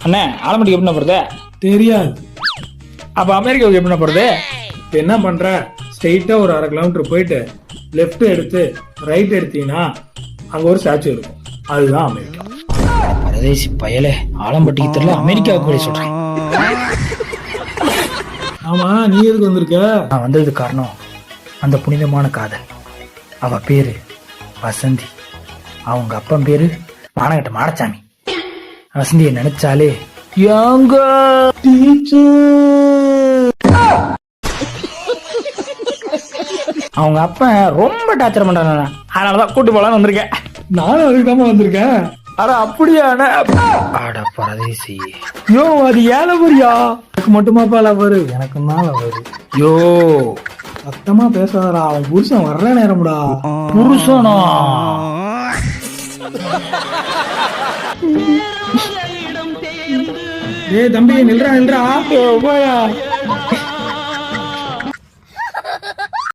அண்ணே ஆலமட்டிக்கு எப்படி போறது? தெரியாது. அப்ப அமெரிக்காவுக்கு எப்படி போறது? இப்ப என்ன பண்ற, ஸ்ட்ரெயிட்டா ஒரு 1/2 கிலோமீட்டர் போயிட்டு லெஃப்ட் எடுத்து ரைட் எடுத்தீங்கன்னா அங்க ஒரு ஸ்டாச்சு இருக்கும், அதுதான் அமெரிக்கா. பரதேசி பயலே, ஆலம்பட்டிக்கு தெரியல அமெரிக்காவுக்கு போய் சொல்றேன். ஆமா, நீ எதுக்கு வந்திருக்க? நான் வந்தது காரணம் அந்த புனிதமான காதல். அவ பேரு வசந்தி, அவங்க அப்பன் பேரு மானகட்ட மாடசாமி. வசந்தியை நினைச்சாலே யாங்க அவங்க அப்பன் ரொம்ப டார்ச்சர் பண்றாங்க, அதனாலதான் கூட்டு போலான்னு வந்திருக்கேன். நானும் அதுக்கு வந்திருக்கேன். அட அப்படியான அட பரதேசி. யோ அது ஏழை புரியா? எனக்கு மட்டுமாப்பா லவரு, எனக்கும் தான் லவரு. யோ சத்தமா பேசாதடா, அவன் புருஷன் வர்ற நேரம்டா. புருஷனா? ஏய் தம்பி, நில்றா.